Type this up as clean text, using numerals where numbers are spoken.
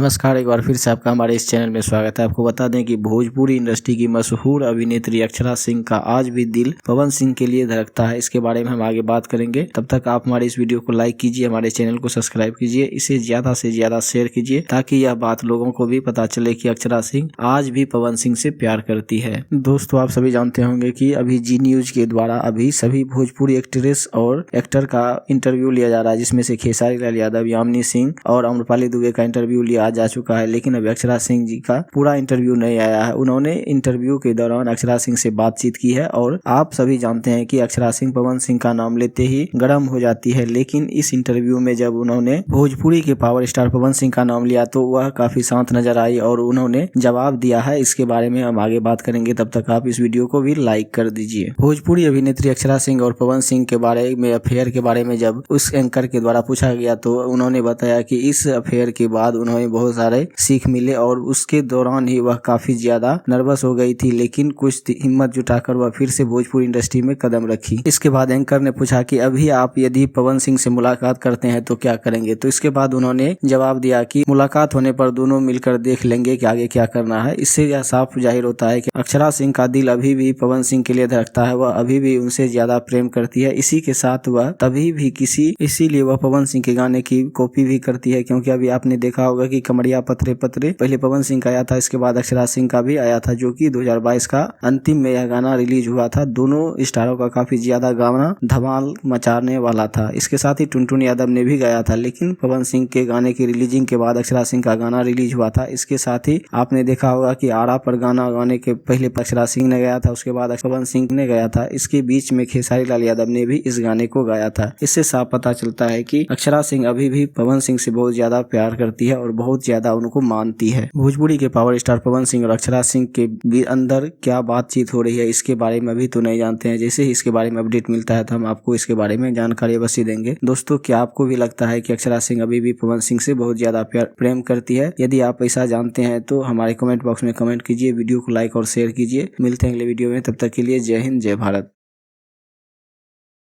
नमस्कार, एक बार फिर से आपका हमारे इस चैनल में स्वागत है। आपको बता दें कि भोजपुरी इंडस्ट्री की मशहूर अभिनेत्री अक्षरा सिंह का आज भी दिल पवन सिंह के लिए धड़कता है। इसके बारे में हम आगे बात करेंगे। तब तक आप हमारे इस वीडियो को लाइक कीजिए, हमारे चैनल को सब्सक्राइब कीजिए, इसे ज्यादा से ज्यादा शेयर कीजिए ताकि यह बात लोगों को भी पता चले कि अक्षरा सिंह आज भी पवन सिंह से प्यार करती है। दोस्तों, आप सभी जानते होंगे कि अभी जी न्यूज के द्वारा अभी सभी भोजपुरी एक्ट्रेस और एक्टर का इंटरव्यू लिया जा रहा है, जिसमें से खेसारी लाल यादव, यामिनी सिंह और अम्रपाली दुबे का इंटरव्यू लिया जा चुका है। लेकिन अभी अक्षरा सिंह जी का पूरा इंटरव्यू नहीं आया है। उन्होंने इंटरव्यू के दौरान अक्षरा सिंह से बातचीत की है और आप सभी जानते हैं कि अक्षरा सिंह पवन सिंह का नाम लेते ही गर्म हो जाती है। लेकिन इस इंटरव्यू में जब उन्होंने भोजपुरी के पावर स्टार पवन सिंह का नाम लिया तो वह काफी शांत नजर आई और उन्होंने जवाब दिया है। इसके बारे में हम आगे बात करेंगे, तब तक आप इस वीडियो को भी लाइक कर दीजिए। भोजपुरी अभिनेत्री अक्षरा सिंह और पवन सिंह के बारे में, अफेयर के बारे में जब उस एंकर के द्वारा पूछा गया तो उन्होंने बताया कि इस अफेयर के बाद उन्हें बहुत सारे सीख मिले और उसके दौरान ही वह काफी ज्यादा नर्वस हो गई थी, लेकिन कुछ हिम्मत जुटाकर वह फिर से भोजपुरी इंडस्ट्री में कदम रखी। इसके बाद एंकर ने पूछा कि अभी आप यदि पवन सिंह से मुलाकात करते हैं तो क्या करेंगे। तो इसके बाद उन्होंने जवाब दिया कि मुलाकात होने पर दोनों मिलकर देख लेंगे कि आगे क्या करना है। इससे यह साफ जाहिर होता है कि अक्षरा सिंह का दिल अभी भी पवन सिंह के लिए धड़कता है। वह अभी भी उनसे ज्यादा प्रेम करती है। इसी के साथ वह तभी भी इसीलिए वह पवन सिंह के गाने की कॉपी भी करती है, क्योंकि अभी आपने देखा होगा कि कमरिया पत्थरे पत्थरे पहले पवन सिंह का आया था, इसके बाद अक्षरा सिंह का भी आया था, जो कि 2022 का अंतिम में यह गाना रिलीज हुआ था। दोनों स्टारों का काफी ज्यादा गाना धमाल मचाने वाला था। इसके साथ ही टुनटुन यादव ने भी गाया था, लेकिन पवन सिंह के गाने की रिलीजिंग के बाद अक्षरा सिंह का गाना रिलीज हुआ था। इसके साथ ही आपने देखा होगा कि आरा पर गाना गाने के पहले अक्षरा सिंह ने गाया था, उसके बाद पवन सिंह ने गाया था। इसके बीच में खेसारी लाल यादव ने भी इस गाने को गाया था। इससे साफ पता चलता है कि अक्षरा सिंह अभी भी पवन सिंह से बहुत ज्यादा प्यार करती है और बहुत ज्यादा उनको मानती है। भोजपुरी के पावर स्टार पवन सिंह और अक्षरा सिंह के अंदर क्या बातचीत हो रही है इसके बारे में अभी तो नहीं जानते हैं। जैसे ही इसके बारे में अपडेट मिलता है तो हम आपको इसके बारे में जानकारी अवश्य देंगे। दोस्तों, क्या आपको भी लगता है कि अक्षरा सिंह अभी भी पवन सिंह से बहुत ज्यादा प्रेम करती है? यदि आप ऐसा जानते हैं तो हमारे कमेंट बॉक्स में कमेंट कीजिए, वीडियो को लाइक और शेयर कीजिए। मिलते हैं अगले वीडियो में, तब तक के लिए जय हिंद, जय भारत।